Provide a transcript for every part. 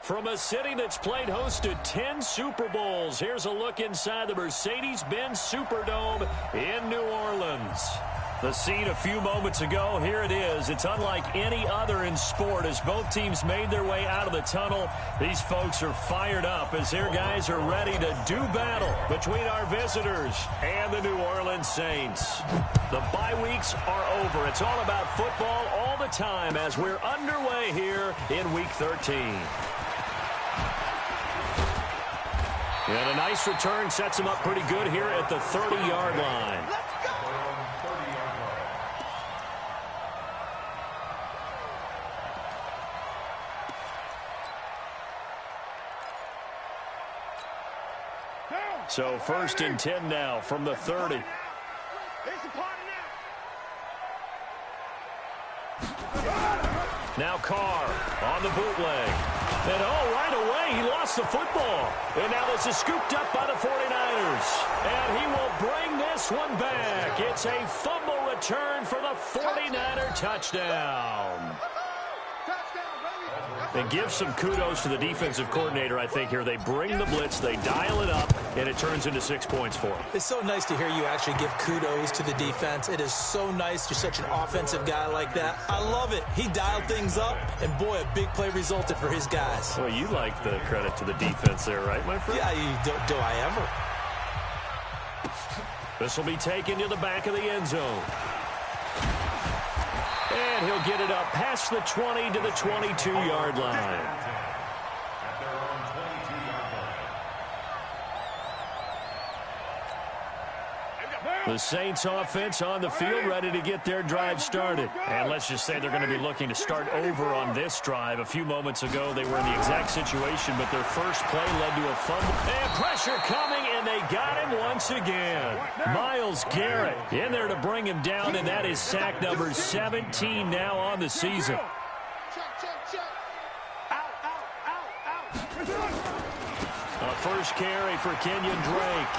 From a city that's played host to 10 Super Bowls, here's a look inside the Mercedes-Benz Superdome in New Orleans. The scene a few moments ago, here it is. It's unlike any other in sport as both teams made their way out of the tunnel. These folks are fired up as their guys are ready to do battle between our visitors and the New Orleans Saints. The bye weeks are over. It's all about football all the time as we're underway here in Week 13. And a nice return sets him up pretty good here at the 30-yard line. So 1st and 10 now from the 30. Now Carr on the bootleg. And right away, he lost the football. And now this is scooped up by the 49ers. And he will bring this one back. It's a fumble return for the 49er touchdown. And give some kudos to the defensive coordinator, I think, here. They bring the blitz, they dial it up, and it turns into 6 points for them. It's so nice to hear you actually give kudos to the defense. It is so nice. You're such an offensive guy like that. I love it. He dialed things up, and boy, a big play resulted for his guys. Well, you like the credit to the defense there, right, my friend? Yeah, do I ever? This will be taken to the back of the end zone. And he'll get it up past the 20 to the 22-yard line. The Saints offense on the field ready to get their drive started. And let's just say they're going to be looking to start over on this drive. A few moments ago, they were in the exact situation, but their first play led to a fumble. And pressure coming, and they got him once again. Myles Garrett in there to bring him down, and that is sack number 17 now on the season. A first carry for Kenyon Drake.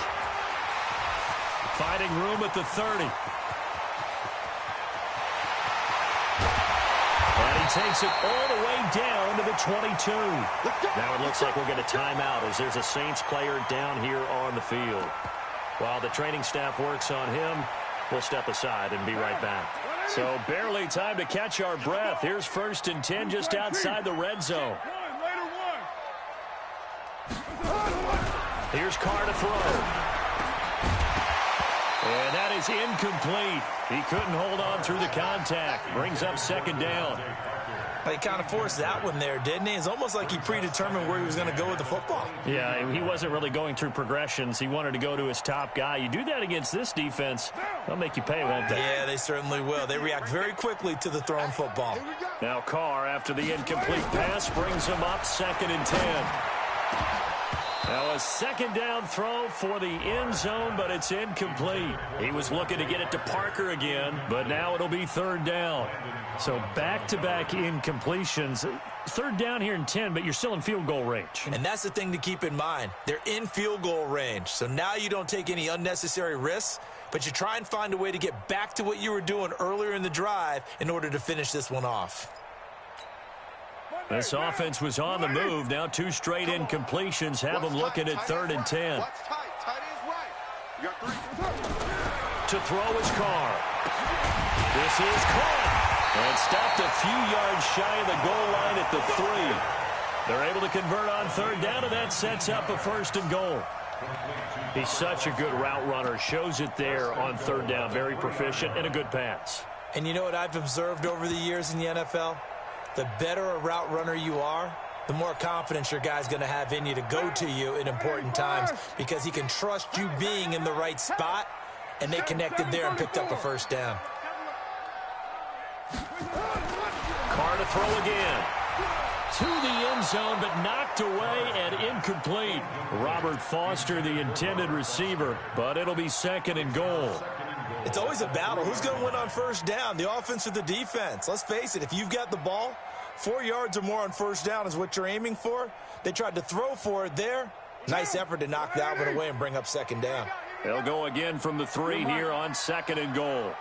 Finding room at the 30. And he takes it all the way down to the 22. Now it looks like we'll get a timeout as there's a Saints player down here on the field. While the training staff works on him, we'll step aside and be right back. So barely time to catch our breath. Here's 1st and 10 just outside the red zone. Here's Carr to throw. And that is incomplete. He couldn't hold on through the contact. Brings up 2nd down. He kind of forced that one there, didn't he? It's almost like he predetermined where he was going to go with the football. Yeah, he wasn't really going through progressions. He wanted to go to his top guy. You do that against this defense, they'll make you pay, won't they? Yeah, they certainly will. They react very quickly to the thrown football. Now Carr, after the incomplete pass, brings him up 2nd and 10. Now a 2nd down throw for the end zone, but it's incomplete. He was looking to get it to Parker again, but now it'll be 3rd down. So back-to-back incompletions. 3rd down here in 10, but you're still in field goal range. And that's the thing to keep in mind. They're in field goal range. So now you don't take any unnecessary risks, but you try and find a way to get back to what you were doing earlier in the drive in order to finish this one off. This offense was on the move. Now 2 straight incompletions have them looking at 3rd and 10. To throw is Carr. This is caught. And stopped a few yards shy of the goal line at the 3. They're able to convert on 3rd down, and that sets up a 1st and goal. He's such a good route runner. Shows it there on 3rd down. Very proficient and a good pass. And you know what I've observed over the years in the NFL? The better a route runner you are, the more confidence your guy's going to have in you to go to you in important times because he can trust you being in the right spot, and they connected there and picked up a 1st down. Carr to throw again. To the end zone, but knocked away and incomplete. Robert Foster, the intended receiver, but it'll be 2nd and goal. It's always a battle. Who's going to win on 1st down, the offense or the defense? Let's face it, if you've got the ball, 4 yards or more on 1st down is what you're aiming for. They tried to throw for it there. Nice effort to knock that one away and bring up 2nd down. They'll go again from the 3 here on 2nd and goal.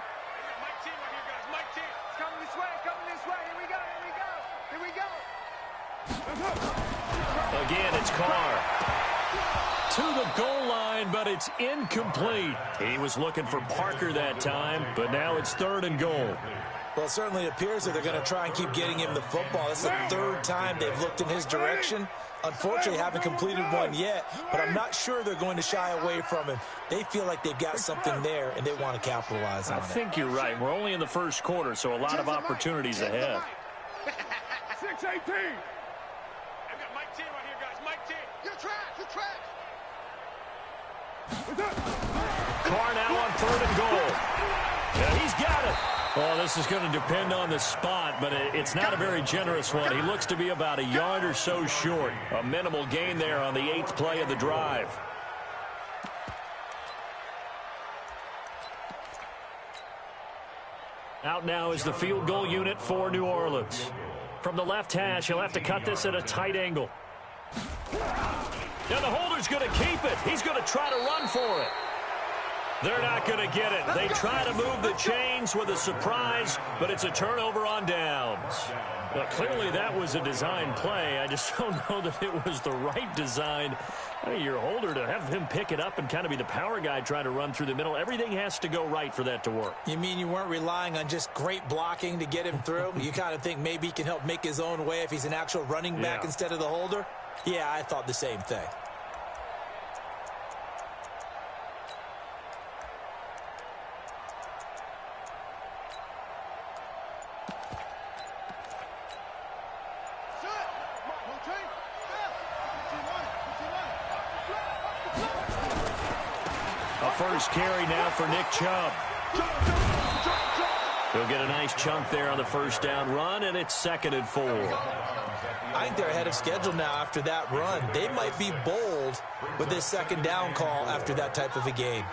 Again, it's Carr. To the goal line, but it's incomplete. He was looking for Parker that time, but now it's 3rd and goal. Well, it certainly appears that they're going to try and keep getting him the football. This is the 3rd time they've looked in his direction. Unfortunately, haven't completed one yet, but I'm not sure they're going to shy away from him. They feel like they've got something there, and they want to capitalize on it. I think you're right. We're only in the 1st quarter, so a lot of opportunities ahead. 6-18. I've got Mike T right here, guys. Mike T. You're trash. You're trash. Carr now on 3rd and goal. Yeah, he's got it. Well, this is going to depend on the spot, but it's not a very generous one. He looks to be about a yard or so short. A minimal gain there on the 8th play of the drive. Out now is the field goal unit for New Orleans. From the left hash, he'll have to cut this at a tight angle. And the holder's going to keep it. He's going to try to run for it. They're not going to get it. They try to move the chains with a surprise, but it's a turnover on downs. Well, clearly that was a design play. I just don't know that it was the right design. I mean, your holder, to have him pick it up and kind of be the power guy trying to run through the middle, everything has to go right for that to work. You mean you weren't relying on just great blocking to get him through? You kind of think maybe he can help make his own way if he's an actual running back instead of the holder? Yeah, I thought the same thing. First carry now for Nick Chubb. He'll get a nice chunk there on the 1st down run, and it's 2nd and 4. I think they're ahead of schedule now after that run. They might be bold with this 2nd down call after that type of a game.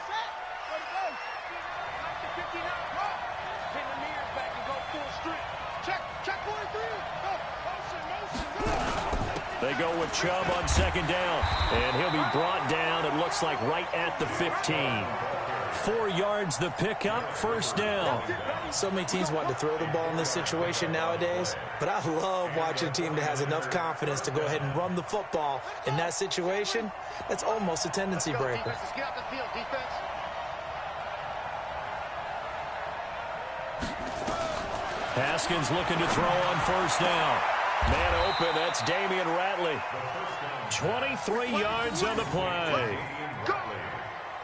They go with Chubb on 2nd down, and he'll be brought down, it looks like, right at the 15. 4 yards the pickup, 1st down. So many teams want to throw the ball in this situation nowadays, but I love watching a team that has enough confidence to go ahead and run the football in that situation. That's almost a tendency breaker. Haskins looking to throw on 1st down. Man open, that's Damian Ratley. 23 yards on the play.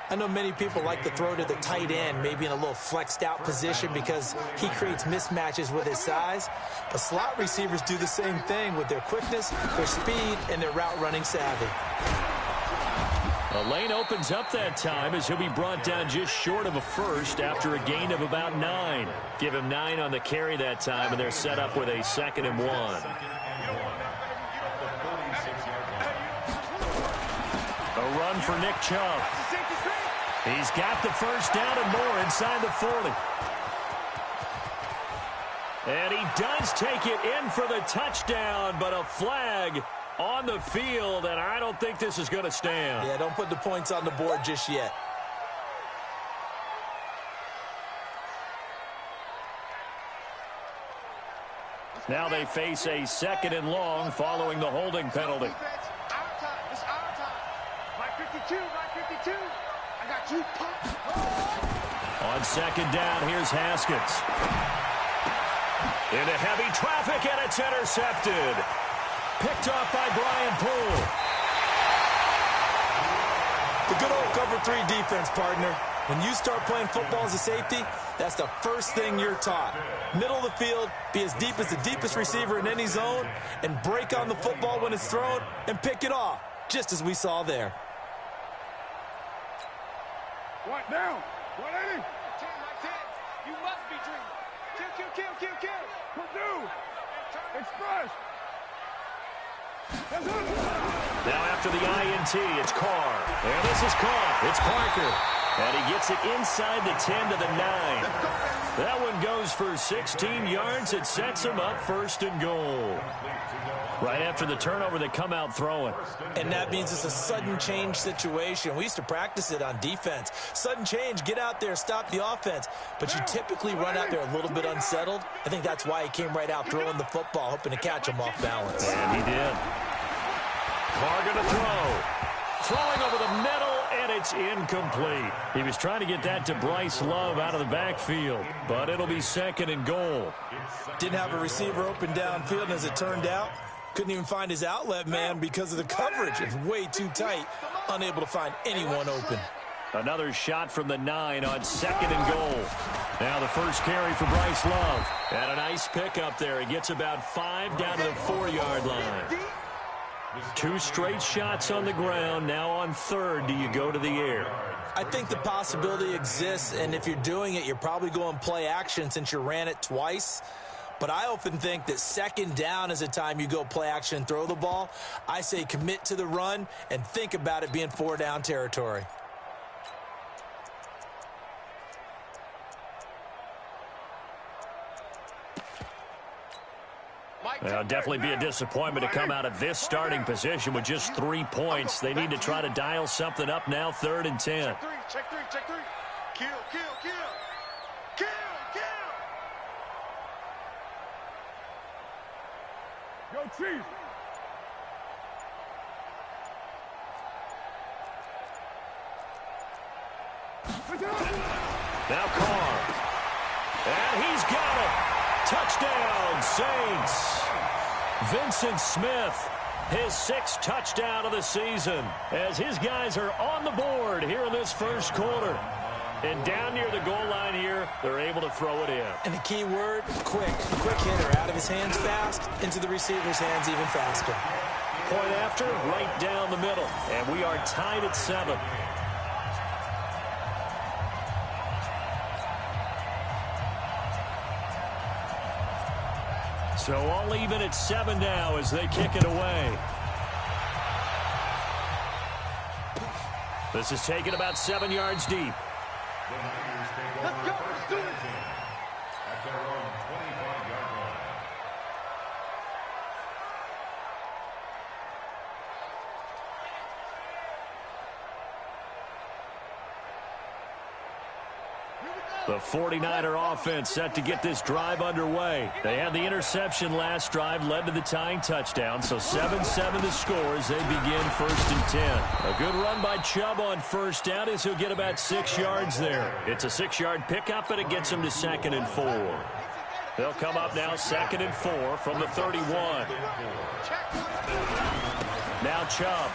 I know many people like to throw to the tight end, maybe in a little flexed out position because he creates mismatches with his size. But slot receivers do the same thing with their quickness, their speed, and their route running savvy. The lane opens up that time as he'll be brought down just short of a 1st after a gain of about 9. Give him 9 on the carry that time, and they're set up with a 2nd and 1. A run for Nick Chubb. He's got the 1st down and more inside the 40. And he does take it in for the touchdown, but a flag on the field, and I don't think this is going to stand. Yeah, don't put the points on the board just yet. Now they face a 2nd and long following the holding penalty. It's our time. Mike 52, Mike 52. I got you. On 2nd down, here's Haskins. Into heavy traffic, and it's intercepted. Picked off by Brian Poole. The good old cover 3 defense, partner. When you start playing football as a safety, that's the first thing you're taught. Middle of the field, be as deep as the deepest receiver in any zone, and break on the football when it's thrown and pick it off, just as we saw there. What down? 180. 10, Mike 10. You must be dreaming. Kill. Purdue. Express. Now after the INT, it's Carr. And this is caught. It's Parker. And he gets it inside the 10 to the 9. That one goes for 16 yards. It sets him up 1st and goal. Right after the turnover, they come out throwing. And that means it's a sudden change situation. We used to practice it on defense. Sudden change, get out there, stop the offense. But you typically run out there a little bit unsettled. I think that's why he came right out throwing the football, hoping to catch him off balance. And he did. Carr going to throw. Throwing over the middle, and it's incomplete. He was trying to get that to Bryce Love out of the backfield, but it'll be 2nd and goal. Didn't have a receiver open downfield, and as it turned out, couldn't even find his outlet man because of the coverage. It's way too tight, unable to find anyone open. Another shot from the 9 on 2nd and goal. Now the first carry for Bryce Love. And a nice pickup there. He gets about 5 down to the 4-yard line. 2 straight shots on the ground. Now on 3rd, do you go to the air? I think the possibility exists, and if you're doing it, you're probably going play action since you ran it twice. But I often think that 2nd down is the time you go play action and throw the ball. I say commit to the run and think about it being 4-down territory. Well, definitely be a disappointment to come out of this starting position with just 3 points. They need to try to dial something up now, 3rd and 10. Check three. Kill. Go, Chief. Now Carr. And he's got it. Touchdown, Saints. Vincent Smith, his 6th touchdown of the season, as his guys are on the board here in this first quarter. And down near the goal line here, they're able to throw it in. And the key word, quick hitter. Out of his hands fast, into the receiver's hands even faster. Point after, right down the middle. And we are tied at 7. So all even at 7 now as they kick it away. This is taken about 7 yards deep. Let's go. Let's do it. At their own 25-yard line. The 49er offense set to get this drive underway. They had the interception last drive, led to the tying touchdown, so 7-7 the score as they begin 1st and 10. A good run by Chubb on 1st down as he'll get about 6 yards there. It's a 6-yard pickup, and it gets him to 2nd and 4. They'll come up now 2nd and 4 from the 31. Now Chubb.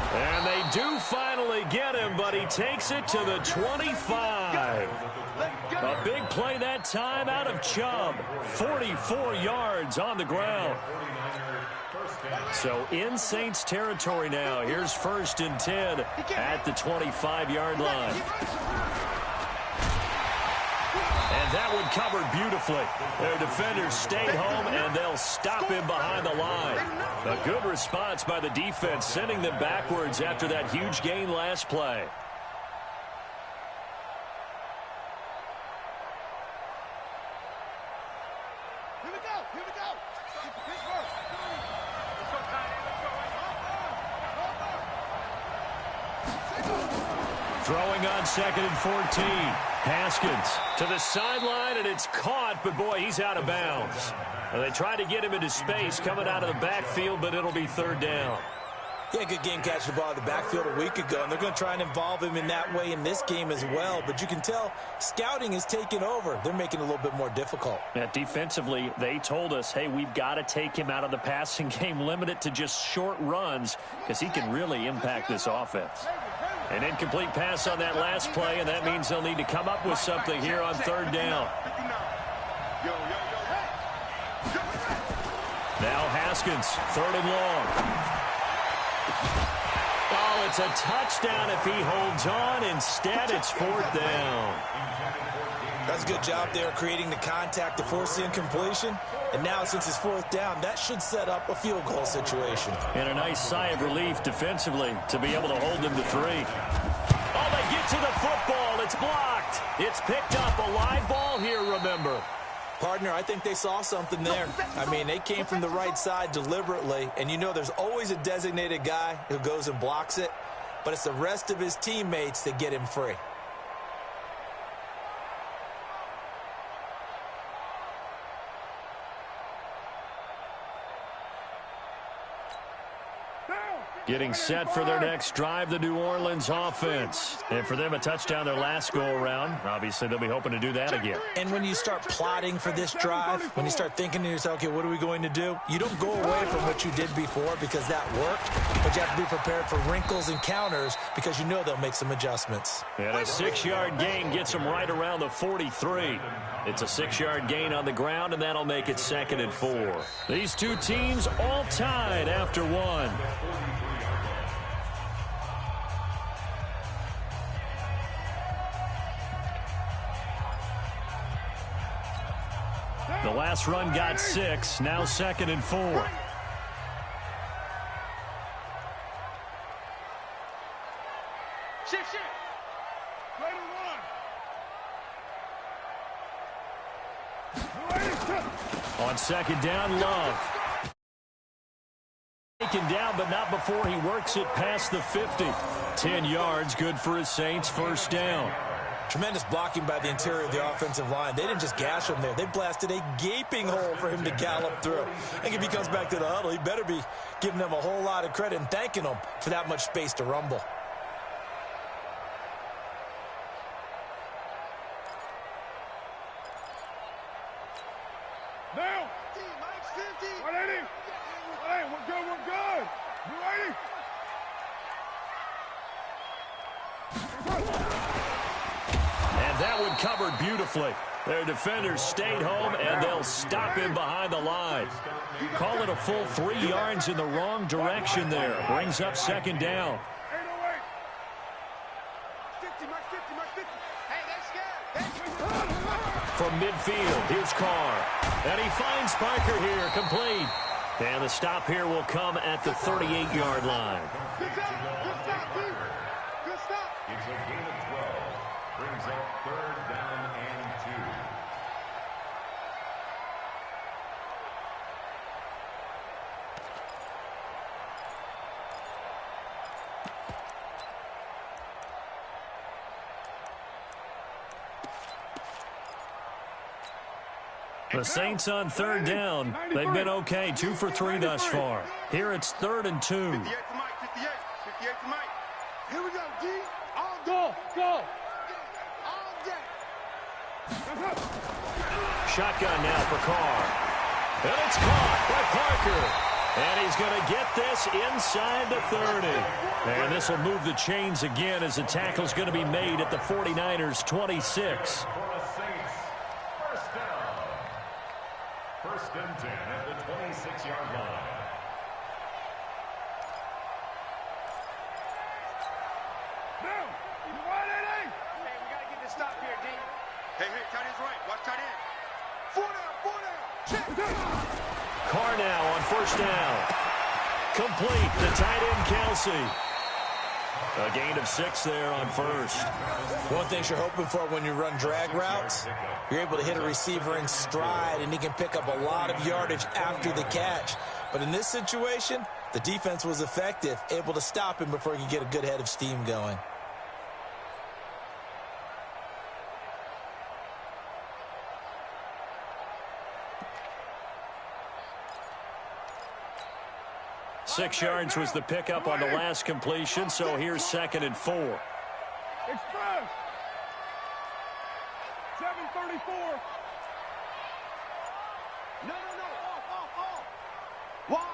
And they do finally get him, but he takes it to the 25. A big play that time out of Chubb. 44 yards on the ground. So in Saints territory now. Here's 1st and 10 at the 25-yard line. And that one covered beautifully. Their defenders stayed home, and they'll stop him behind the line. A good response by the defense, sending them backwards after that huge gain last play. Here we go. Throwing on 2nd and 14. Haskins to the sideline, and it's caught, but boy, he's out of bounds. And they tried to get him into space coming out of the backfield, but it'll be 3rd down. He had a good game catching the ball in the backfield a week ago, and they're going to try and involve him in that way in this game as well. But you can tell scouting is taking over. They're making it a little bit more difficult. Yeah, defensively, they told us, hey, we've got to take him out of the passing game, limit it to just short runs, because he can really impact this offense. An incomplete pass on that last play, and that means they'll need to come up with something here on 3rd down. Now Haskins, 3rd and long. Oh, it's a touchdown if he holds on. Instead, it's 4th down. That's a good job there creating the contact to force the incompletion. And now, since it's 4th down, that should set up a field goal situation. And a nice sigh of relief defensively to be able to hold them to 3. Oh, they get to the football. It's blocked. It's picked up. A live ball here, remember. Partner, I think they saw something there. I mean, they came from the right side deliberately, and you know there's always a designated guy who goes and blocks it, but it's the rest of his teammates that get him free. Getting set for their next drive, the New Orleans offense. And for them, a touchdown their last go-around. Obviously, they'll be hoping to do that again. And when you start plotting for this drive, when you start thinking to yourself, okay, what are we going to do? You don't go away from what you did before because that worked, but you have to be prepared for wrinkles and counters because you know they'll make some adjustments. And a 6-yard gain gets them right around the 43. It's a 6-yard gain on the ground, and that'll make it 2nd and 4. These two teams all tied after one. The last run got 6, now 2nd and 4. Shift. Play the run. On 2nd down, Love. Taken down, but not before he works it past the 50. 10 yards, good for his Saints, 1st down. Tremendous blocking by the interior of the offensive line. They didn't just gash him there. They blasted a gaping hole for him to gallop through. I think if he comes back to the huddle, he better be giving them a whole lot of credit and thanking them for that much space to rumble. Now. 180. 180. We're good. You ready? And that one covered beautifully. Their defenders stayed home, and they'll stop him behind the line. Call it a full 3 yards in the wrong direction there. Brings up 2nd down. 808. 50, Mike 50, Mike 50. Hey, they're scared. From midfield, here's Carr. And he finds Parker here, complete. And the stop here will come at the 38-yard line. Good stop, dude. Good stop. It's a gain of 12. Brings up 3rd down and 2. The Saints on 3rd down. They've been okay, 2 for 3 thus far. Here it's 3rd and 2. 58 for Mike, 58. 58 for Mike. Here we go, D. All go. All day. Shotgun now for Carr. And it's caught by Parker. And he's going to get this inside the 30. And this will move the chains again as the tackle's going to be made at the 49ers' 26. First and 10 at the 26-yard line. Now, you want it, eh? Hey, we got to get this stop here, D. Hey, tight end's right. Watch tight end. 4 down. Check. Carr now on 1st down. Complete to tight end Kelsey. A gain of 6 there on 1st. One thing you're hoping for when you run drag routes, you're able to hit a receiver in stride, and he can pick up a lot of yardage after the catch. But in this situation, the defense was effective, able to stop him before he could get a good head of steam going. Six yards was the pickup on the last completion, so here's 2nd and 4. Express. 734. No. Why?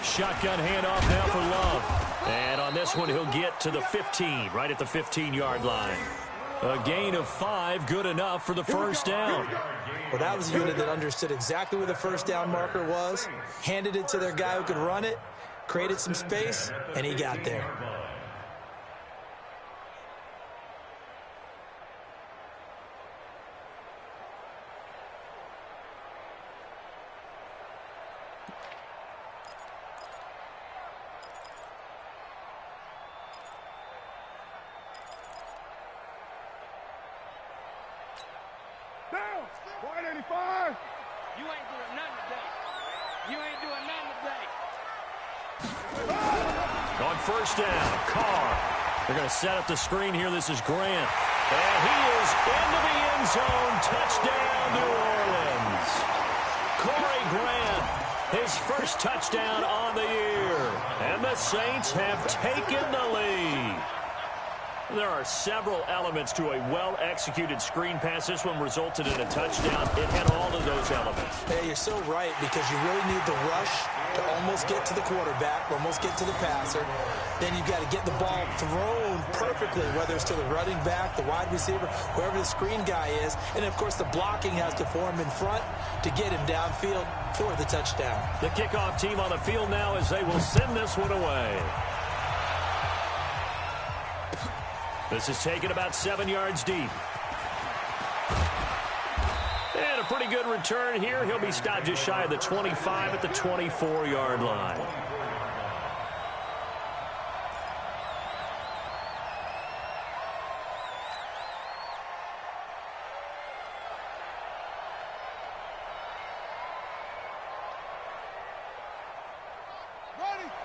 Shotgun handoff now for Love. And on this one, he'll get to the 15, right at the 15-yard line. A gain of 5, good enough for the 1st down. Well, that was a unit that understood exactly where the 1st down marker was, handed it to their guy who could run it, created some space, and he got there. Down. 185. You ain't doing nothing today. On 1st down, Carr. They're going to set up the screen here. This is Grant. And he is into the end zone. Touchdown, New Orleans. Corey Grant his first touchdown on the year. And the Saints have taken the lead. There are several elements to a well-executed screen pass. This one resulted in a touchdown. It had all of those elements. Hey, you're so right, because you really need the rush to almost get to the quarterback, almost get to the passer. Then you've got to get the ball thrown perfectly, whether it's to the running back, the wide receiver, whoever the screen guy is. And, of course, the blocking has to form in front to get him downfield for the touchdown. The kickoff team on the field now as they will send this one away. This is taken about 7 yards deep. And a pretty good return here. He'll be stopped just shy of the 25 at the 24-yard line.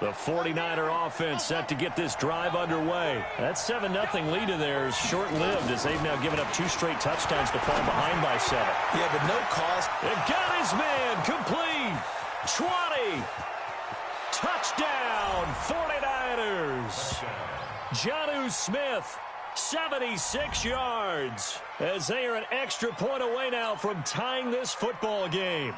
The 49er offense set to get this drive underway. That 7-0 lead of theirs short-lived as they've now given up 2 straight touchdowns to fall behind by 7. Yeah, but no cost. They've got his man complete. 20. Touchdown, 49ers. Jonnu Smith, 76 yards, as they are an extra point away now from tying this football game.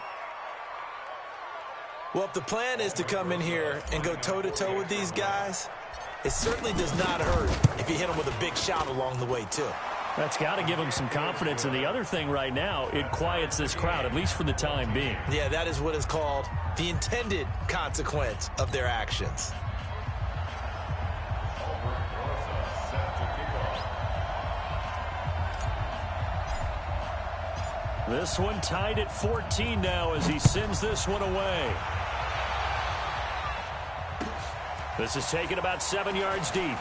Well, if the plan is to come in here and go toe-to-toe with these guys, it certainly does not hurt if you hit them with a big shot along the way, too. That's got to give them some confidence. And the other thing right now, it quiets this crowd, at least for the time being. Yeah, that is what is called the intended consequence of their actions. This one tied at 14 now as he sends this one away. This is taken about 7 yards deep.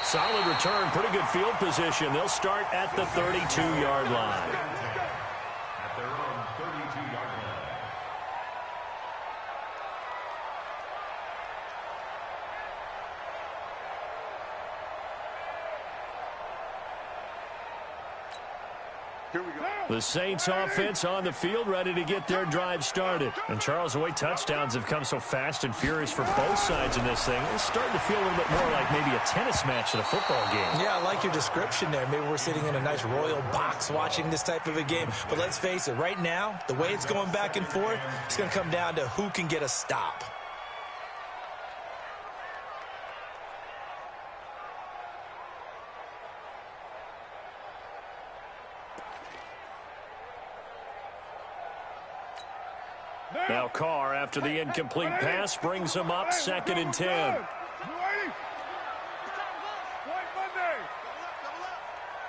Solid return, pretty good field position. They'll start at the 32-yard line. At their own 32-yard line. Here we go. The Saints offense on the field, ready to get their drive started. And Charles, the way touchdowns have come so fast and furious for both sides in this thing, it's starting to feel a little bit more like maybe a tennis match at a football game. Yeah, I like your description there. Maybe we're sitting in a nice royal box watching this type of a game. But let's face it, right now, the way it's going back and forth, it's going to come down to who can get a stop. Now Carr, after the incomplete pass, brings him up 2nd and 10.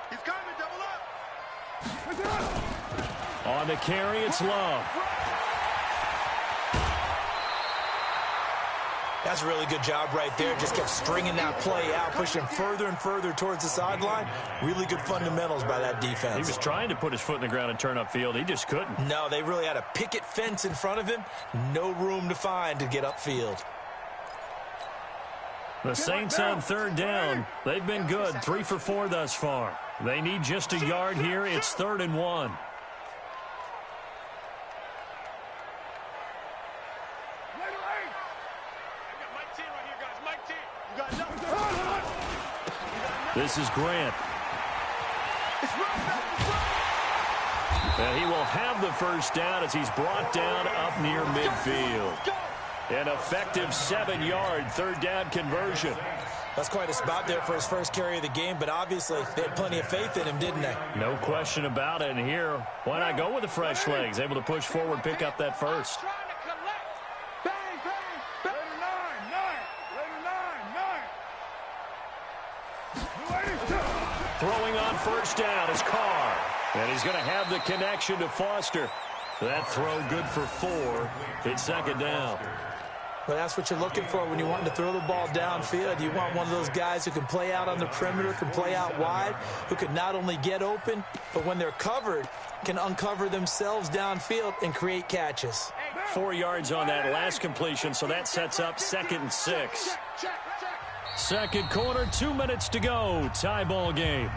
He's coming, double up. On the carry, it's Love. That's a really good job right there. Just kept stringing that play out, pushing further and further towards the sideline. Really good fundamentals by that defense. He was trying to put his foot in the ground and turn upfield. He just couldn't. No, they really had a picket fence in front of him. No room to find to get upfield. The Saints on 3rd down. They've been good, 3 for 4 thus far. They need just a yard here. It's 3rd and 1. This is Grant. And he will have the first down as he's brought down up near midfield. An effective 7-yard 3rd down conversion. That's quite a spot there for his first carry of the game, but obviously they had plenty of faith in him, didn't they? No question about it. And here, why not go with the fresh legs? Able to push forward, pick up that first. Throwing on first down is Carr. And he's going to have the connection to Foster. That throw good for 4. It's 2nd down. Well, that's what you're looking for when you want to throw the ball downfield. You want one of those guys who can play out on the perimeter, can play out wide, who can not only get open, but when they're covered, can uncover themselves downfield and create catches. 4 yards on that last completion, so that sets up 2nd and 6. Second quarter, 2 minutes to go. Tie ball game.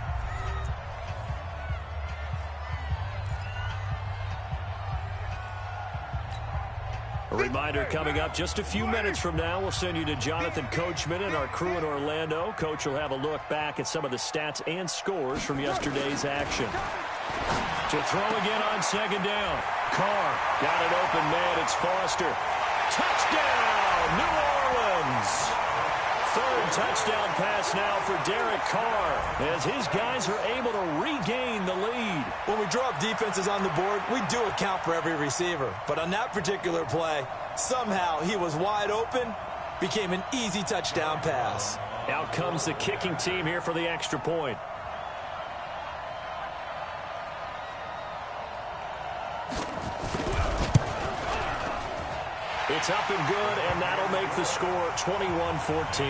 A reminder coming up just a few minutes from now, we'll send you to Jonathan Coachman and our crew in Orlando. Coach will have a look back at some of the stats and scores from yesterday's action. To throw again on second down. Carr got an open man. It's Foster. Touchdown, New Orleans. Third touchdown pass now for Derek Carr as his guys are able to regain the lead. When we draw up defenses on the board, we do account for every receiver. But on that particular play, somehow he was wide open, became an easy touchdown pass. Out comes the kicking team here for the extra point. It's up and good, and that'll make the score 21-14.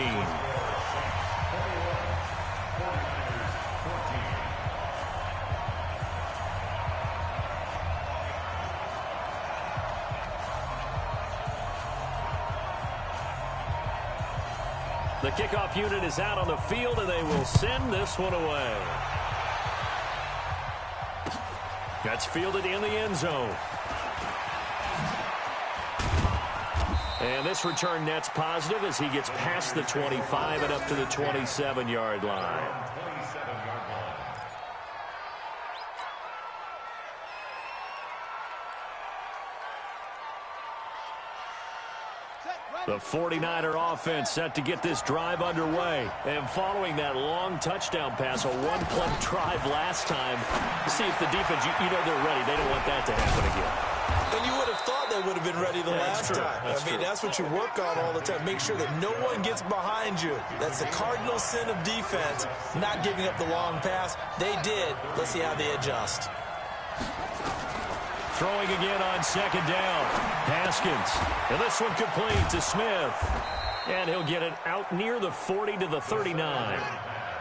The kickoff unit is out on the field, and they will send this one away. That's fielded in the end zone. And this return net's positive as he gets past the 25 and up to the 27-yard line. The 49er offense set to get this drive underway. And following that long touchdown pass, a one-play drive last time, see if the defense, you know they're ready. They don't want that to happen again. And you would have thought they would have been ready the last time. That's what you work on all the time. Make sure that no one gets behind you. That's the cardinal sin of defense, not giving up the long pass. They did. Let's see how they adjust. Throwing again on second down. Haskins. And this one complete to Smith. And he'll get it out near the 40 to the 39.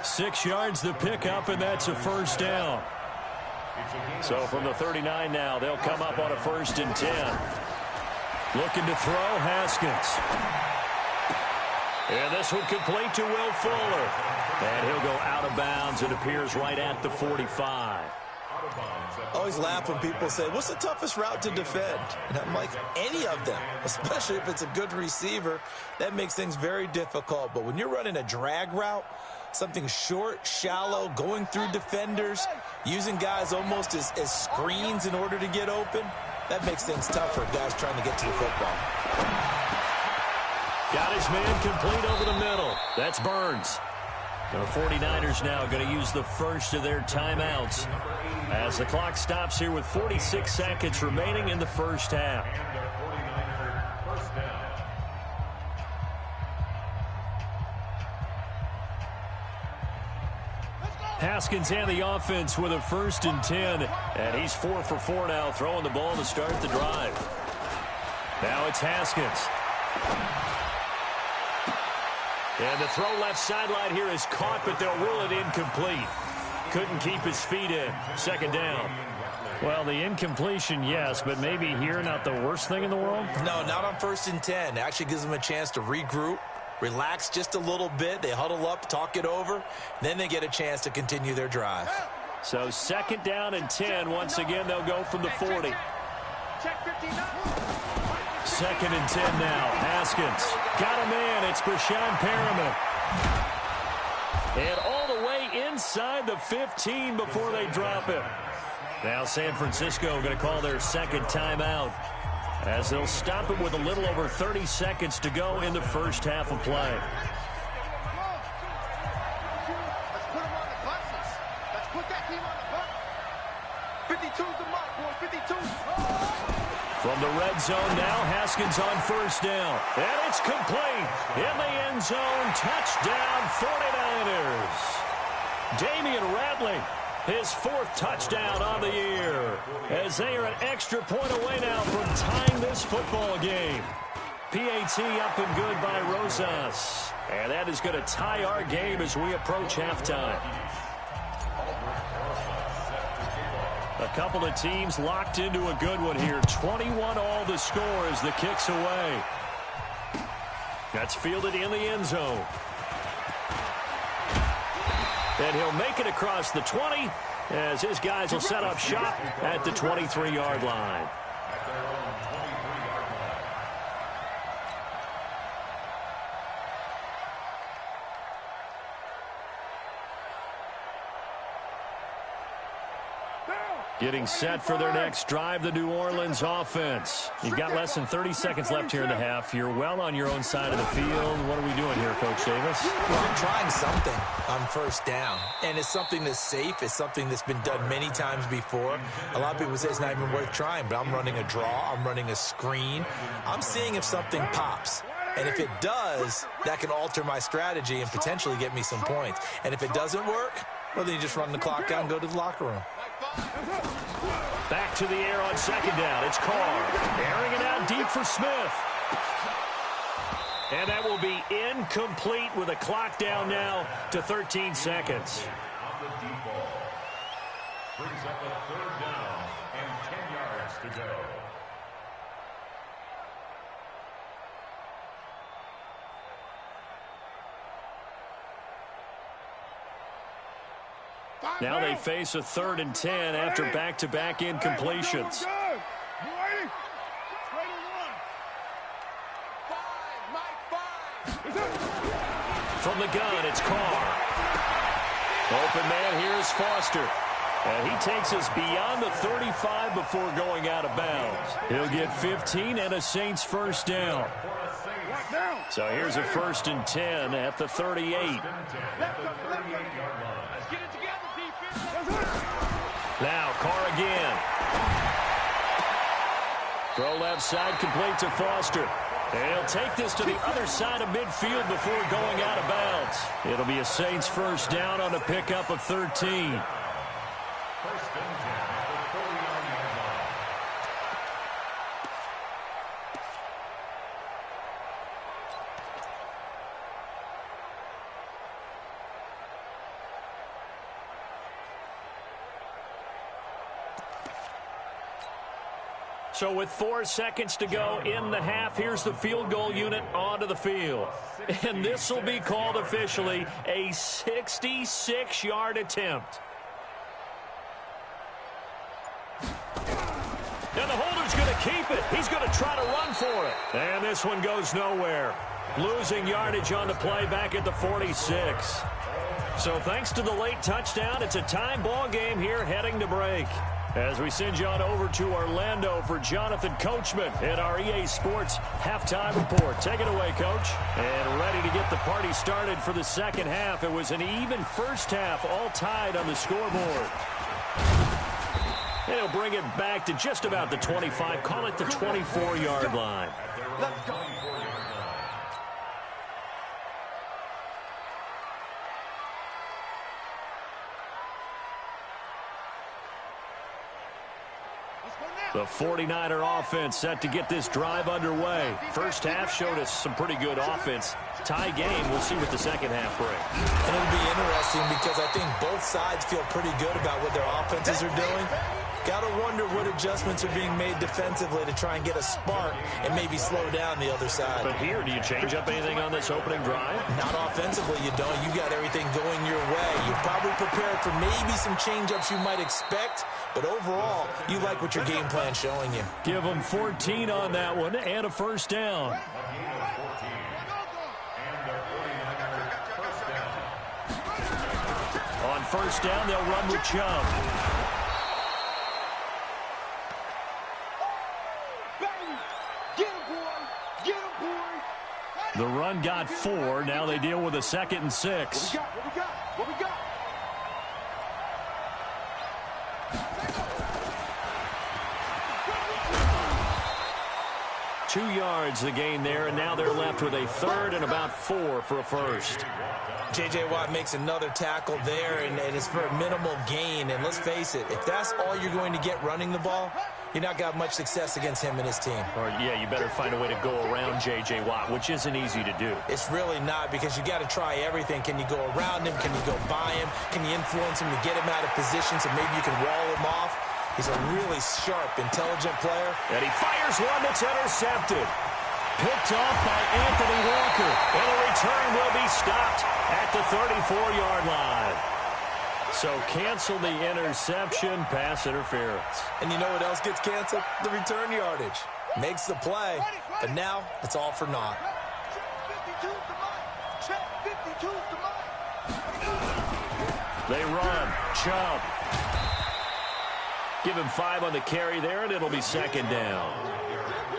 6 yards the pickup, and that's a first down. So from the 39 now, they'll come up on a 1st and 10. Looking to throw, Haskins. And this one complete to Will Fuller. And he'll go out of bounds. It appears right at the 45. I always laugh when people say, what's the toughest route to defend? And I'm like, any of them, especially if it's a good receiver. That makes things very difficult. But when you're running a drag route, something short, shallow, going through defenders, using guys almost as screens in order to get open, that makes things tough for guys trying to get to the football. Got his man complete over the middle. That's Burns. The 49ers now going to use the first of their timeouts as the clock stops here with 46 seconds remaining in the first half. Haskins and the offense with a 1st and 10, and he's 4 for 4 now, throwing the ball to start the drive. Now it's Haskins. And the throw left sideline here is caught, but they'll rule it incomplete. Couldn't keep his feet in. 2nd down. Well, the incompletion, yes, but maybe here not the worst thing in the world? No, not on 1st and 10. It actually gives them a chance to regroup, relax just a little bit. They huddle up, talk it over. Then they get a chance to continue their drive. So 2nd down and 10. Once again, they'll go from the 40. Check 59. 2nd and 10 now. Haskins. Got a man. It's Brashon Perriman. And all the way inside the 15 before they drop him. Now San Francisco going to call their 2nd timeout as they'll stop it with a little over 30 seconds to go in the first half of play. Let's put them on the buses. Let's put that team on the bus. 52's the mark, boy. 52. From the red zone now, Haskins on 1st down. And it's complete. In the end zone, touchdown 49ers. Damian Ratley, his 4th touchdown on the year, as they are an extra point away now from tying this football game. PAT up and good by Rosas. And that is going to tie our game as we approach halftime. A couple of teams locked into a good one here. 21 all the score as the kick's away. That's fielded in the end zone. And he'll make it across the 20 as his guys will set up shop at the 23-yard line. Getting set for their next drive, the New Orleans offense. You've got less than 30 seconds left here in the half. You're well on your own side of the field. What are we doing here, Coach Davis? Well, I'm trying something on first down, and it's something that's safe. It's something that's been done many times before. A lot of people say it's not even worth trying, but I'm running a draw. I'm running a screen. I'm seeing if something pops. And if it does, that can alter my strategy and potentially get me some points. And if it doesn't work, well, then you just run the clock out and go to the locker room. Back to the air on second down. It's Carr. Airing it out deep for Smith. And that will be incomplete with a clock down now to 13 seconds. On the deep ball. Brings up a third down and 10 yards to go. Now they face a 3rd and 10 after back-to-back incompletions. From the gun, it's Carr. Open man, here's Foster. And he takes us beyond the 35 before going out of bounds. He'll get 15 and a Saints first down. So here's a 1st and 10 at the 38. Now Carr again. Throw left side complete to Foster. And he'll take this to the other side of midfield before going out of bounds. It'll be a Saints first down on a pickup of 13. So with 4 seconds to go in the half, here's the field goal unit onto the field. And this will be called officially a 66-yard attempt. And the holder's going to keep it. He's going to try to run for it. And this one goes nowhere. Losing yardage on the play back at the 46. So thanks to the late touchdown, it's a tie ball game here heading to break. As we send you on over to Orlando for Jonathan Coachman in our EA Sports Halftime Report. Take it away, Coach. And ready to get the party started for the second half. It was an even first half, all tied on the scoreboard. And he'll bring it back to just about the 25. Call it the 24-yard line. Let's go. The 49er offense set to get this drive underway. First half showed us some pretty good offense. Tie game. We'll see what the second half brings. And it'll be interesting because I think both sides feel pretty good about what their offenses are doing. Got to wonder what adjustments are being made defensively to try and get a spark and maybe slow down the other side. But here, do you change up anything on this opening drive? Not offensively, you don't. You got everything going your way. You're probably prepared for maybe some change-ups you might expect, but overall, you like what your game plan's showing you. Give them 14 on that one and a first down. On first down, they'll run with Chubb. The run got 4. Now they deal with a 2nd and 6. What we got? 2 yards the gain there, and now they're left with a 3rd and about 4 for a first. J.J. Watt makes another tackle there, and it's for a minimal gain. And let's face it, if that's all you're going to get running the ball, you're not got much success against him and his team. Or, yeah, you better find a way to go around J.J. Watt, which isn't easy to do. It's really not, because you got to try everything. Can you go around him? Can you go by him? Can you influence him to get him out of position so maybe you can wall him off? He's a really sharp, intelligent player. And he fires one that's intercepted. Picked off by Anthony Walker. And the return will be stopped at the 34-yard line. So cancel the interception, pass interference. And you know what else gets canceled? The return yardage. Makes the play, but now it's all for naught. They run. Chubb. Give him 5 on the carry there, and it'll be second down.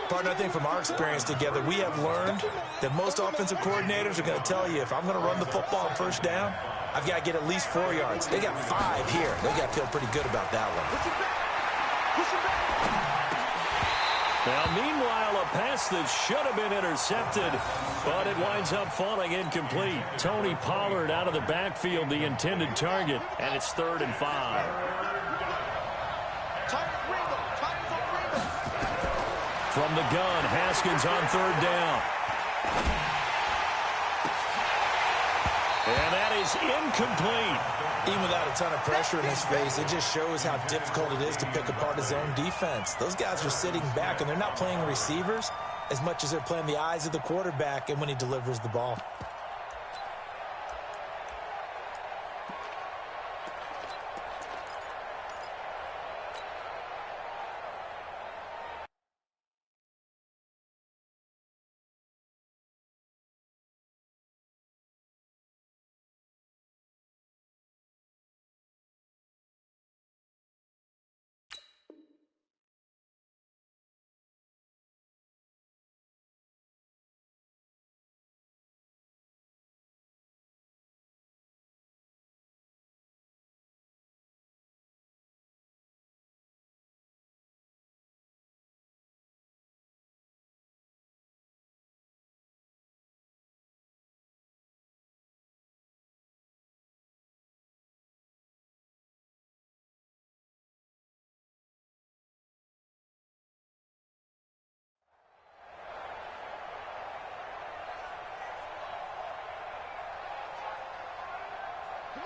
Partner, I think from our experience together, we have learned that most offensive coordinators are going to tell you, if I'm going to run the football on first down, I've got to get at least 4 yards. They got 5 here. They got to feel pretty good about that one. Now, meanwhile, a pass that should have been intercepted, but it winds up falling incomplete. Tony Pollard out of the backfield, the intended target, and it's 3rd and 5. From the gun, Haskins on 3rd down. And that is incomplete. Even without a ton of pressure in his face, it just shows how difficult it is to pick apart his own defense. Those guys are sitting back, and they're not playing receivers as much as they're playing the eyes of the quarterback and when he delivers the ball.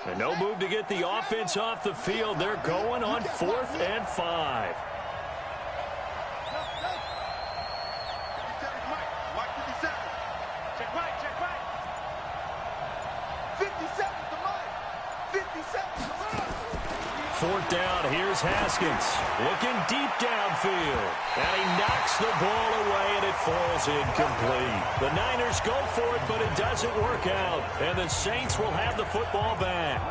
And no move to get the offense off the field. They're going on 4th and 5. Check right. 57 to Mike. 57 to Mike. 4th down, here's Haskins. Looking deep downfield. And he knocks the ball away, and it falls incomplete. The Niners go for it, but it doesn't work out. And the Saints will have the football back.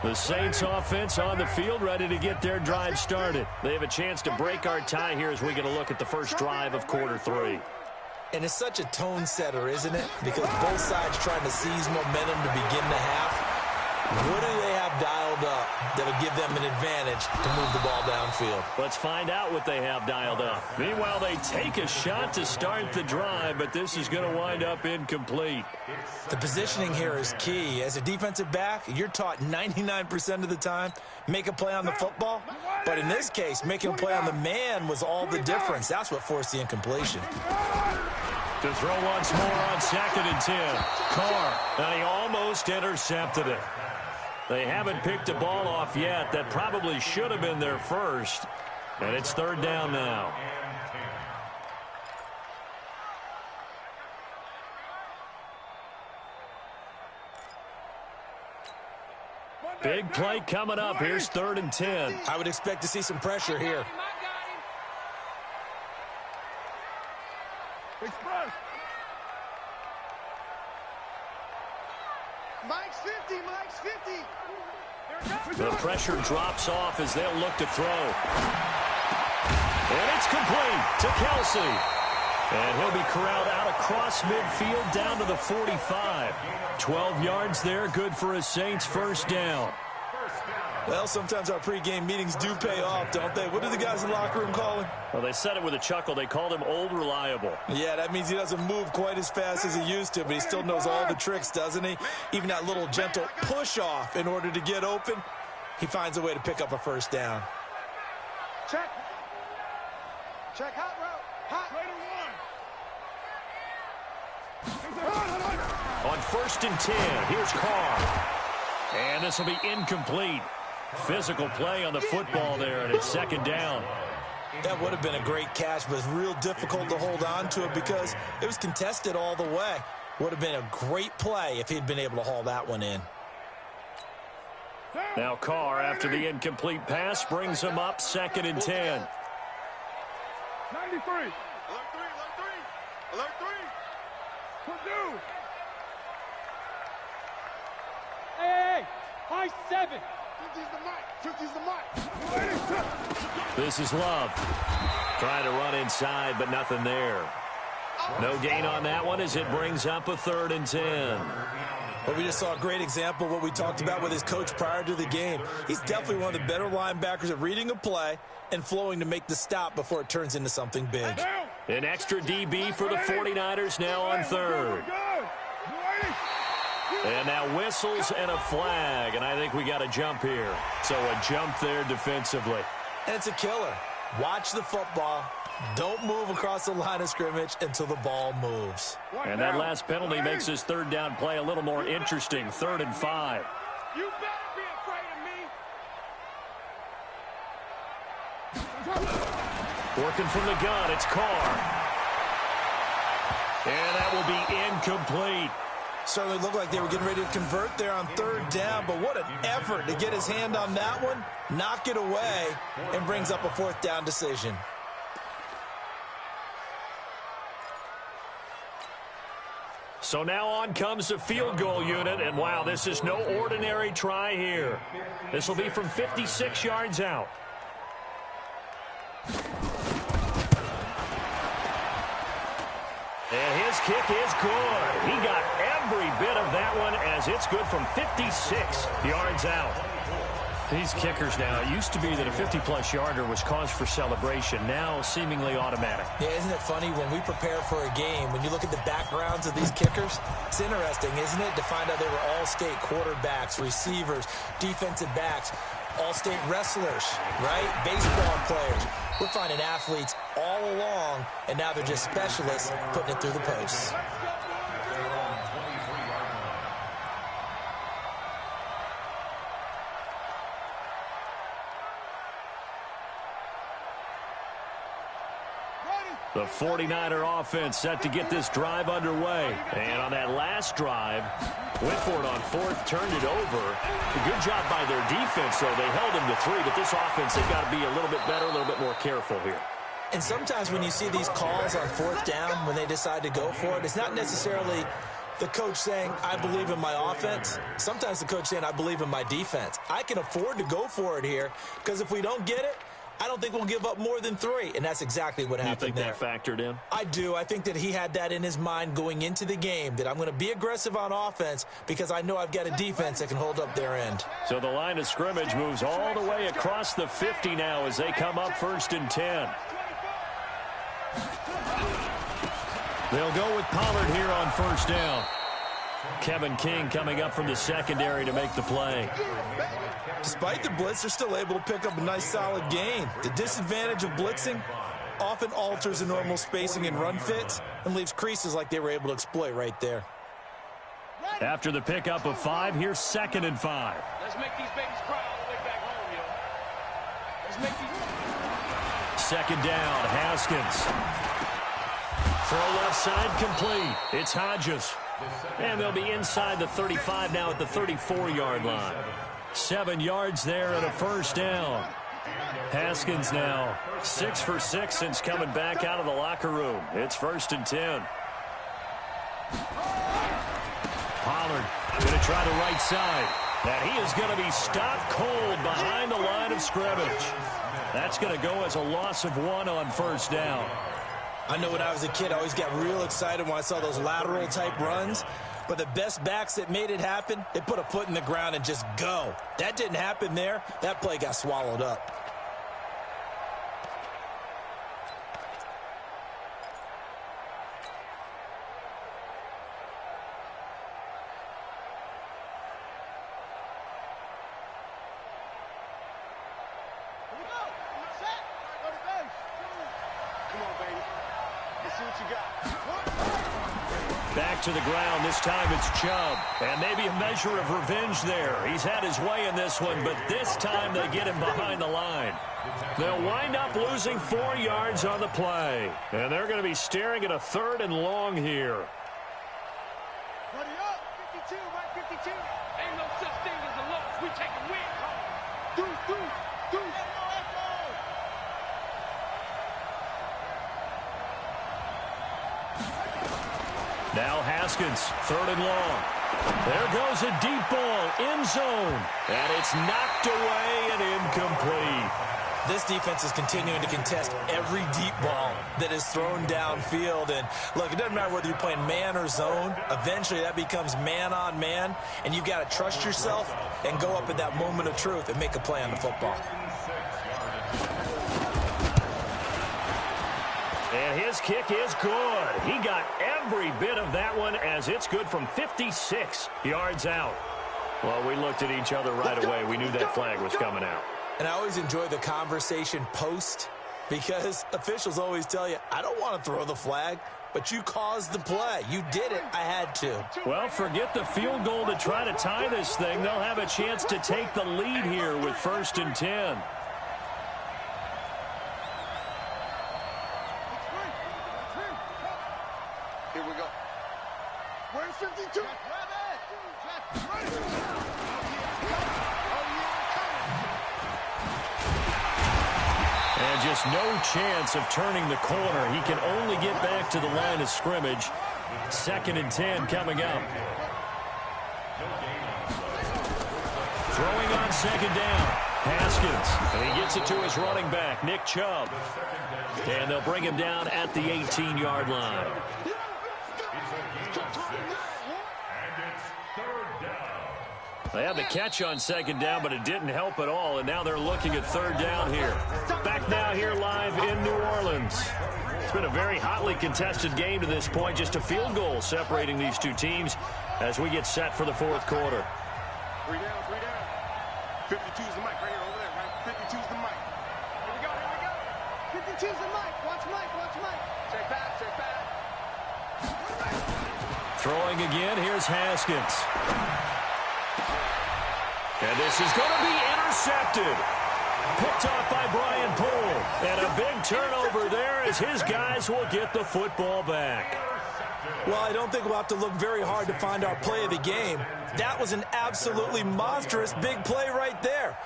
The Saints offense on the field, ready to get their drive started. They have a chance to break our tie here as we get a look at the first drive of quarter 3. And it's such a tone setter, isn't it? Because both sides trying to seize momentum to begin the half. What do they have dialed up that'll give them an advantage to move the ball downfield? Let's find out what they have dialed up. Meanwhile, they take a shot to start the drive, but this is going to wind up incomplete. The positioning here is key. As a defensive back, you're taught 99% of the time, make a play on the football. But in this case, making a play on the man was all the difference. That's what forced the incompletion. To throw once more on 2nd and 10. Carr, and he almost intercepted it. They haven't picked a ball off yet. That probably should have been their first. And it's 3rd down now. Big play coming up. Here's 3rd and 10. I would expect to see some pressure here. Express. Mike's 50. Mike's 50. The pressure drops off as they'll look to throw. And it's complete to Kelsey. And he'll be corralled out across midfield down to the 45. 12 yards there, good for a Saints first down. Well, sometimes our pregame meetings do pay off, don't they? What do the guys in the locker room call him? Well, they said it with a chuckle. They called him Old Reliable. Yeah, that means he doesn't move quite as fast as he used to, but he still knows all the tricks, doesn't he? Even that little gentle push-off in order to get open, he finds a way to pick up a first down. Check. Check hot route. Hot. On 1st and 10, here's Carr. And this will be incomplete. Physical play on the football there, and it's 2nd down. That would have been a great catch, but it's real difficult to hold on to it because it was contested all the way. Would have been a great play if he'd been able to haul that one in. Now Carr, after the incomplete pass, brings him up 2nd and 10. 93. Alert 3. Purdue. Hey, high 7. 50's the mic. 50's the mic. This is Love. Trying to run inside, but nothing there. No gain on that one as it brings up a 3rd and 10. Well, we just saw a great example of what we talked about with his coach prior to the game. He's definitely one of the better linebackers at reading a play and flowing to make the stop before it turns into something big. An extra DB for the 49ers now on 3rd. And now whistles and a flag, and I think we got a jump here. So a jump there defensively. And it's a killer. Watch the football. Don't move across the line of scrimmage until the ball moves. And that last penalty makes this 3rd down play a little more interesting. 3rd and 5. You better be afraid of me. Working from the gun, it's Carr. And that will be incomplete. Certainly looked like they were getting ready to convert there on 3rd down, but what an effort to get his hand on that one, knock it away, and brings up a 4th down decision. So now on comes the field goal unit, and wow, this is no ordinary try here. This will be from 56 yards out. And his kick is good. He got every bit of that one as it's good from 56 yards out. These kickers now, it used to be that a 50-plus yarder was cause for celebration. Now seemingly automatic. Yeah, isn't it funny when we prepare for a game, when you look at the backgrounds of these kickers, it's interesting, isn't it, to find out they were all-state quarterbacks, receivers, defensive backs, all-state wrestlers, right? Baseball players. We're finding athletes all along, and now they're just specialists putting it through the posts. The 49er offense set to get this drive underway. And on that last drive, went for it on 4th, turned it over. A good job by their defense, though. They held him to 3, but this offense, they've got to be a little bit better, a little bit more careful here. And sometimes when you see these calls on 4th down, when they decide to go for it, it's not necessarily the coach saying, I believe in my offense. Sometimes the coach saying, I believe in my defense. I can afford to go for it here because if we don't get it, I don't think we'll give up more than 3, and that's exactly what happened there. You think that factored in? I do. I think that he had that in his mind going into the game, that I'm going to be aggressive on offense because I know I've got a defense that can hold up their end. So the line of scrimmage moves all the way across the 50 now as they come up 1st and 10. They'll go with Pollard here on 1st down. Kevin King coming up from the secondary to make the play. Despite the blitz, they're still able to pick up a nice solid gain. The disadvantage of blitzing often alters the normal spacing and run fits and leaves creases like they were able to exploit right there. After the pickup of 5, here's 2nd and 5. Let's make these babies cry all the way back home, yo. Let's make these... 2nd down, Haskins. Throw left side complete. It's Hodges. And they'll be inside the 35 now at the 34-yard line. 7 yards there and a 1st down. Haskins now 6 for 6 since coming back out of the locker room. It's 1st and 10. Pollard going to try the right side. And he is going to be stopped cold behind the line of scrimmage. That's going to go as a loss of 1 on 1st down. I know when I was a kid, I always got real excited when I saw those lateral-type runs. But the best backs that made it happen, they put a foot in the ground and just go. That didn't happen there. That play got swallowed up. Back to the ground. This time it's Chubb. And maybe a measure of revenge there. He's had his way in this one, but this time they get him behind the line. They'll wind up losing 4 yards on the play. And they're going to be staring at a 3rd and long here. Buddy up. 52, right 52. Ain't no such thing as a loss. We take a win. Deuce. Let's go. Now Haskins, 3rd and long. There goes a deep ball, end zone. And it's knocked away and incomplete. This defense is continuing to contest every deep ball that is thrown downfield. And, look, it doesn't matter whether you're playing man or zone. Eventually, that becomes man-on-man, and you've got to trust yourself and go up at that moment of truth and make a play on the football. And his kick is good. He got every bit of that one as it's good from 56 yards out. Well, we looked at each other right away. We knew that flag was coming out. And I always enjoy the conversation post because officials always tell you, I don't want to throw the flag, but you caused the play. You did it. I had to. Well, forget the field goal to try to tie this thing. They'll have a chance to take the lead here with 1st and 10. Here we go. Where's 52? And just no chance of turning the corner. He can only get back to the line of scrimmage. 2nd and 10 coming up. Throwing on 2nd down. Haskins. And he gets it to his running back, Nick Chubb. And they'll bring him down at the 18-yard line. They had the catch on 2nd down, but it didn't help at all, and now they're looking at 3rd down here. Back now here live in New Orleans. It's been a very hotly contested game to this point, just a field goal separating these two teams as we get set for the 4th quarter. 3 down, 3 down. 52's the mic right here over there, right? 52's the mic. Here we go, here we go. 52's the mic. Watch mic, watch mic. Check back, check back. Throwing again, here's Haskins. And this is going to be intercepted. Picked off by Brian Poole. And a big turnover there as his guys will get the football back. Well, I don't think we'll have to look very hard to find our play of the game. That was an absolutely monstrous big play right there.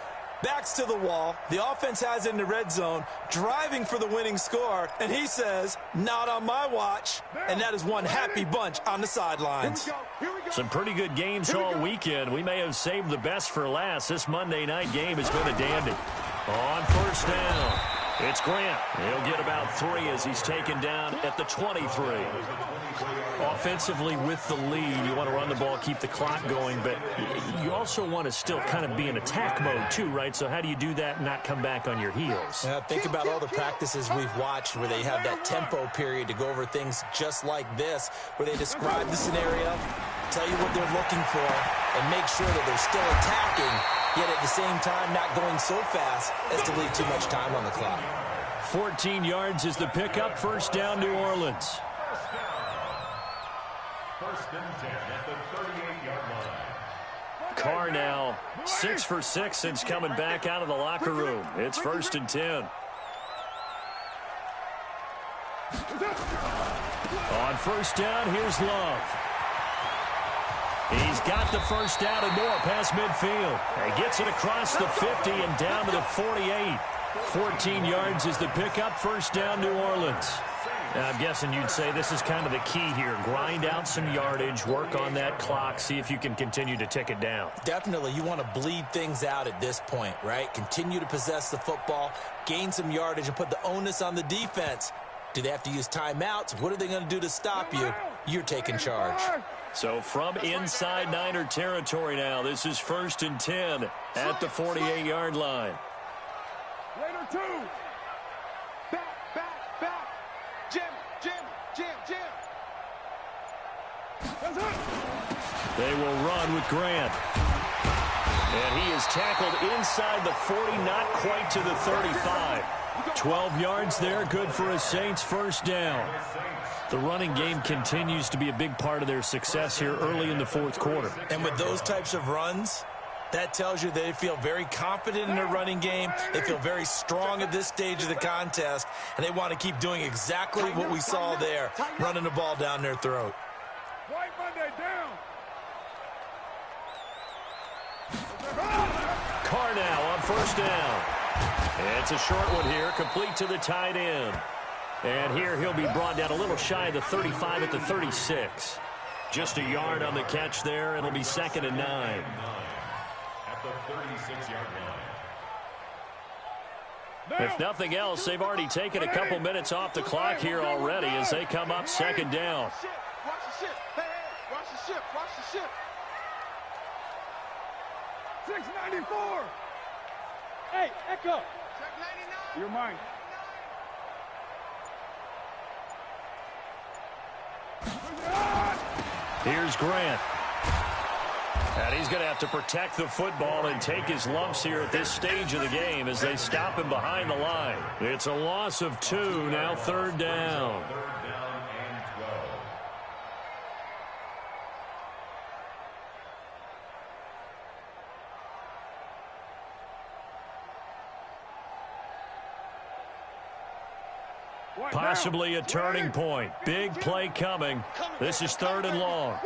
Backs to the wall. The offense has it in the red zone, driving for the winning score. And he says, not on my watch. And that is one happy bunch on the sidelines. Some pretty good games all weekend. We may have saved the best for last. This Monday night game has been a dandy. On 1st down, it's Grant. He'll get about 3 as he's taken down at the 23. Offensively with the lead, you want to run the ball, keep the clock going, but you also want to still kind of be in attack mode too, right? So how do you do that and not come back on your heels? Yeah, think about all the practices we've watched where they have that tempo period to go over things just like this, where they describe the scenario, tell you what they're looking for, and make sure that they're still attacking, yet at the same time not going so fast as to leave too much time on the clock. 14 yards is the pickup. 1st down, New Orleans. 1st and 10 at the 38-yard line. Carr now 6 for 6 since coming back out of the locker room. It's 1st and 10. On 1st down, here's Love. He's got the 1st down and more past midfield. And gets it across the 50 and down to the 48. 14 yards is the pickup. 1st down, New Orleans. I'm guessing you'd say this is kind of the key here. Grind out some yardage, work on that clock, see if you can continue to tick it down. Definitely, you want to bleed things out at this point, right? Continue to possess the football, gain some yardage, and put the onus on the defense. Do they have to use timeouts? What are they going to do to stop you? You're taking charge. So from inside Niner territory now, this is 1st and 10 at the 48-yard line. Later 2. Back. Jim. They will run with Grant. And he is tackled inside the 40, not quite to the 35. 12 yards there, good for a Saints 1st down. The running game continues to be a big part of their success here early in the 4th quarter. And with those types of runs, that tells you they feel very confident in their running game. They feel very strong at this stage of the contest, and they want to keep doing exactly what we saw there, running the ball down their throat. White Monday down. Carr now on 1st down. It's a short one here, complete to the tight end. And here he'll be brought down a little shy of the 35 at the 36. Just a yard on the catch there. It'll be 2nd and 9. At the 36-yard line. If nothing else, they've already taken a couple minutes off the clock here already as they come up 2nd down. Watch the ship. Hey, watch the ship. Watch the ship. 694. Hey, Echo. Check 99. You're mine. Here's Grant. And he's going to have to protect the football and take his lumps here at this stage of the game as they stop him behind the line. It's a loss of 2, now 3rd down. 3rd down and 12. Possibly a turning point. Big play coming. This is 3rd and long.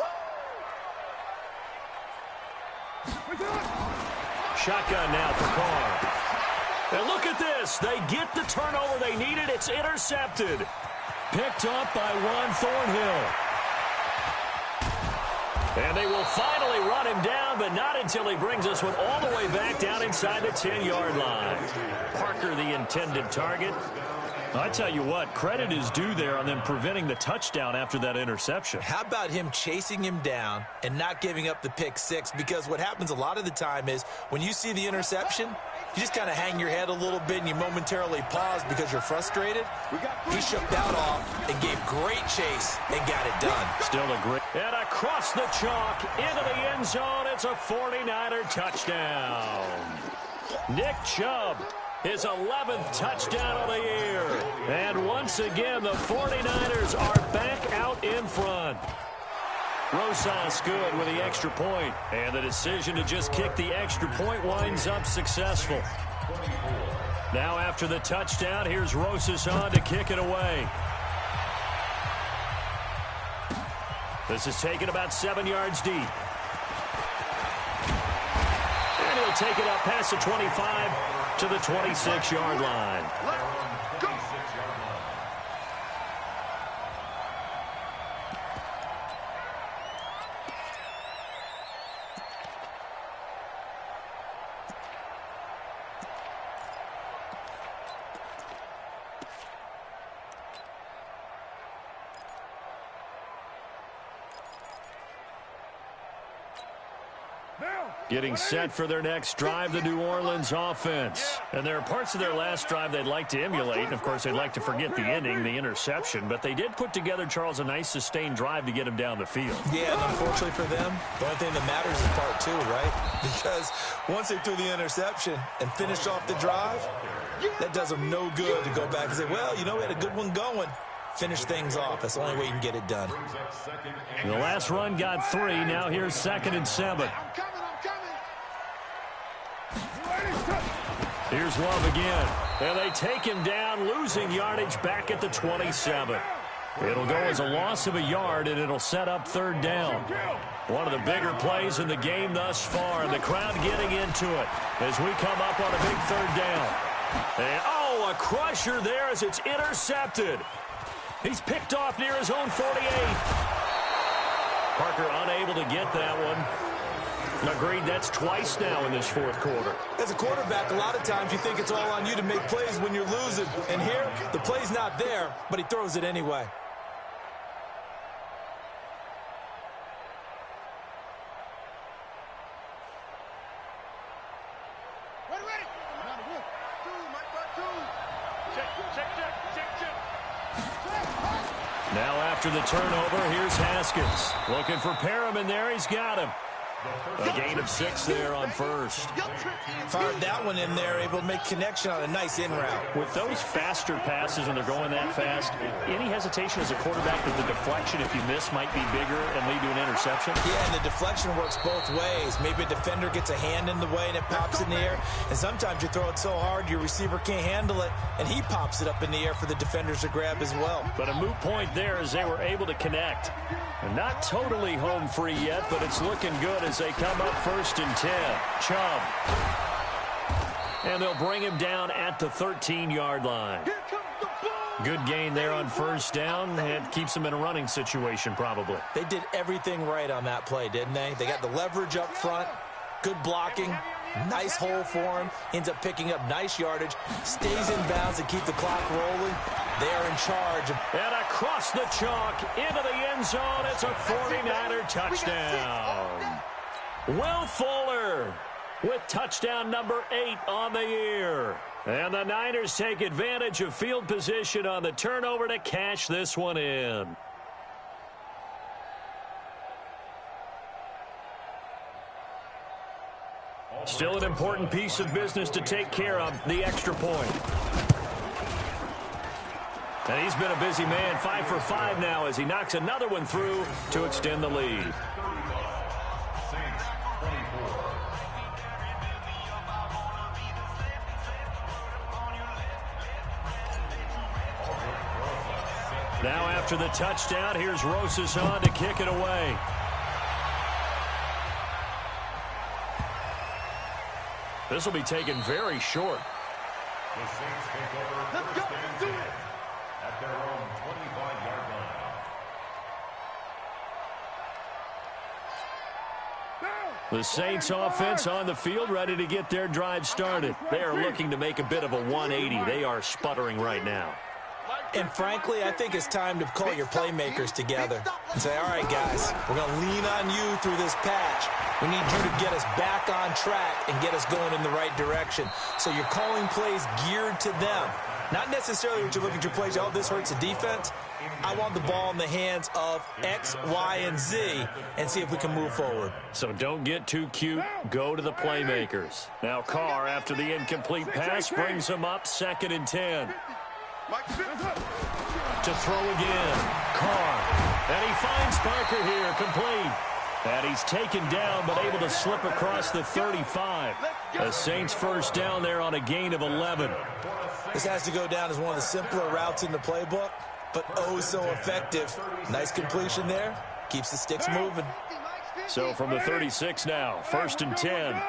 Shotgun now for Carr. And look at this. They get the turnover they needed. It's intercepted. Picked up by Juan Thornhill. And they will finally run him down, but not until he brings us one all the way back down inside the 10-yard line. Parker, the intended target. I tell you what, credit is due there on them preventing the touchdown after that interception. How about him chasing him down and not giving up the pick 6? Because what happens a lot of the time is when you see the interception, you just kind of hang your head a little bit and you momentarily pause because you're frustrated. He shook that off and gave great chase and got it done. Still a great. And across the chalk into the end zone, it's a 49er touchdown. Nick Chubb. His 11th touchdown of the year. And once again, the 49ers are back out in front. Rosas good with the extra point. And the decision to just kick the extra point winds up successful. Now after the touchdown, here's Rosas on to kick it away. This is taken about 7 yards deep. And he'll take it up past the 25 to the 26-yard line. Getting set for their next drive, the New Orleans offense. And there are parts of their last drive they'd like to emulate. And, of course, they'd like to forget the ending, the interception. But they did put together, Charles, a nice sustained drive to get him down the field. Yeah, and unfortunately for them, the only thing that matters is part 2, right? Because once they threw the interception and finished off the drive, that does them no good to go back and say, well, you know, we had a good one going. Finish things off. That's the only way you can get it done. The last run got 3. Now here's 2nd and 7. Here's Love again. And they take him down, losing yardage back at the 27. It'll go as a loss of a yard, and it'll set up 3rd down. One of the bigger plays in the game thus far, and the crowd getting into it as we come up on a big 3rd down. And, oh, a crusher there as it's intercepted. He's picked off near his own 48. Parker unable to get that one. Agreed, that's twice now in this 4th quarter. As a quarterback, a lot of times you think it's all on you to make plays when you're losing. And here, the play's not there, but he throws it anyway. Now after the turnover, here's Haskins. Looking for Perriman there. He's got him. A gain of 6 there on 1st. Fired that one in there, able to make connection on a nice in route. With those faster passes when they're going that fast, any hesitation as a quarterback that the deflection, if you miss, might be bigger and lead to an interception? Yeah, and the deflection works both ways. Maybe a defender gets a hand in the way and it pops in the air. And sometimes you throw it so hard your receiver can't handle it, and he pops it up in the air for the defenders to grab as well. But a moot point there as they were able to connect. And not totally home free yet, but it's looking good as they come up 1st and 10. Chubb. And they'll bring him down at the 13-yard line. Good gain there on first down. It keeps them in a running situation probably. They did everything right on that play, didn't they? They got the leverage up front, good blocking, nice hole for him, ends up picking up nice yardage, stays in bounds and keep the clock rolling. They are in charge. And across the chalk into the end zone. It's a 49er touchdown. Will Fuller with touchdown number 8 on the year. And the Niners take advantage of field position on the turnover to cash this one in. Still an important piece of business to take care of, the extra point. And he's been a busy man, 5 for 5 now as he knocks another one through to extend the lead. Now after the touchdown, here's Rosas on to kick it away. This will be taken very short. The Saints take over first and 10 at their own 25-yard line. The Saints offense on the field ready to get their drive started. They are looking to make a bit of a 180. They are sputtering right now. And frankly, I think it's time to call your playmakers together and say, all right, guys, we're going to lean on you through this patch. We need you to get us back on track and get us going in the right direction. So you're calling plays geared to them. Not necessarily when you look at your plays, oh, this hurts the defense. I want the ball in the hands of X, Y, and Z and see if we can move forward. So don't get too cute. Go to the playmakers. Now Carr, after the incomplete pass, brings him up 2nd and 10. To throw again. Carr. And he finds Parker here, complete. And he's taken down, but able to slip across the 35. The Saints first down there on a gain of 11. This has to go down as one of the simpler routes in the playbook, but oh so effective. Nice completion there. Keeps the sticks moving. So from the 36 now, 1st and 10.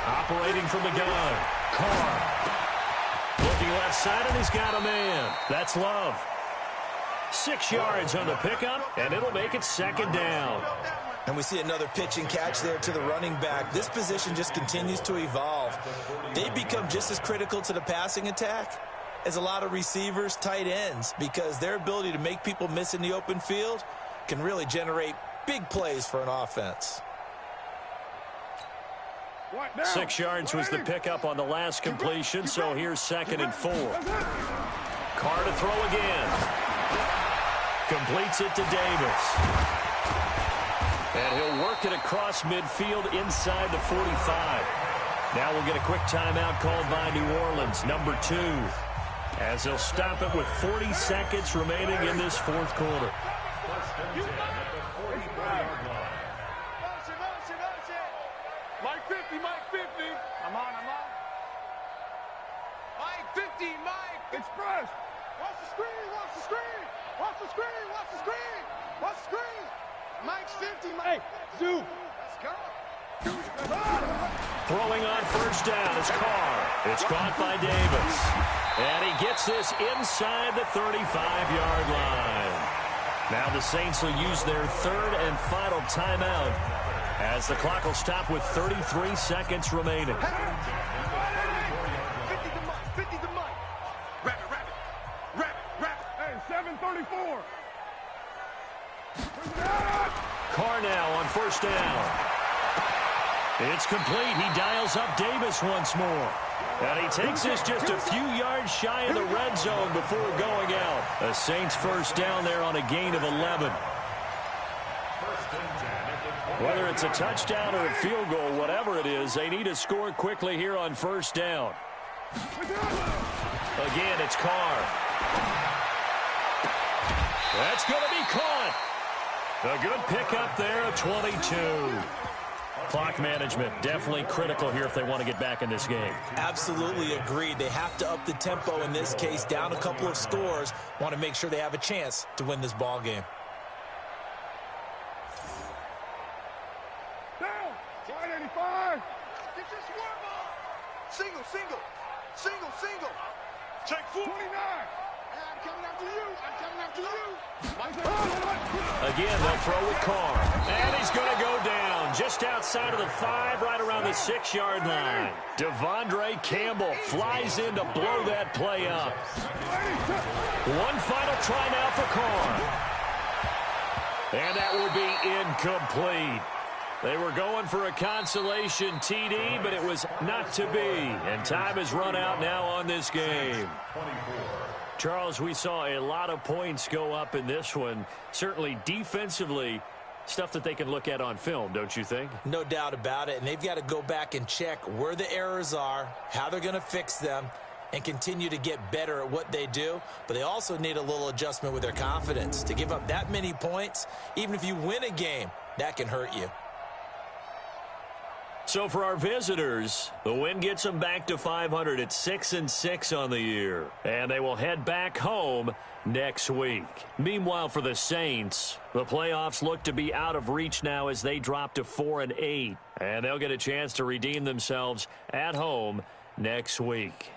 Operating from the gun. Carr. Looking left side, and he's got a man. That's Love. 6 yards on the pickup, and it'll make it 2nd down. And we see another pitch and catch there to the running back. This position just continues to evolve. They become just as critical to the passing attack as a lot of receivers, tight ends, because their ability to make people miss in the open field can really generate big plays for an offense. 6 yards was the pickup on the last completion, so here's 2nd and 4. Carr to throw again. Completes it to Davis. And he'll work it across midfield inside the 45. Now we'll get a quick timeout called by New Orleans, number 2, as they'll stop it with 40 seconds remaining in this 4th quarter. Mike 50, Mike 50. I'm on. Mike 50, Mike. Express. Watch the screen. Watch the screen. Mike's 50, Mike. Hey, Zoo. Let's go. Throwing on first down is Carr. It's caught by Davis. And he gets this inside the 35-yard line. Now the Saints will use their 3rd and final timeout as the clock will stop with 33 seconds remaining. 50 to Mike. Rabbit. Hey, 7:34. Carr now on first down. It's complete. He dials up Davis once more. And he takes this just a few yards shy of the red zone before going out. The Saints first down there on a gain of 11. Whether it's a touchdown or a field goal, whatever it is, they need to score quickly here on first down. Again, it's Carr. That's going to be caught. A good pickup there, a 22. Clock management definitely critical here if they want to get back in this game. Absolutely agreed. They have to up the tempo in this case, down a couple of scores. Want to make sure they have a chance to win this ball game. Down. 85. Get this one ball. Single. Single, single. Check 49. I'm coming after you. I'm coming after you. Again, they'll throw with Carr. And he's going to go down just outside of the 5, right around the 6-yard line. Devondre Campbell flies in to blow that play up. One final try now for Carr. And that will be incomplete. They were going for a consolation TD, but it was not to be. And time has run out now on this game. Charles, we saw a lot of points go up in this one. Certainly defensively, stuff that they can look at on film, don't you think? No doubt about it. And they've got to go back and check where the errors are, how they're going to fix them, and continue to get better at what they do. But they also need a little adjustment with their confidence. To give up that many points, even if you win a game, that can hurt you. So for our visitors, the win gets them back to 500 at 6-6 on the year. And they will head back home next week. Meanwhile, for the Saints, the playoffs look to be out of reach now as they drop to 4-8. And they'll get a chance to redeem themselves at home next week.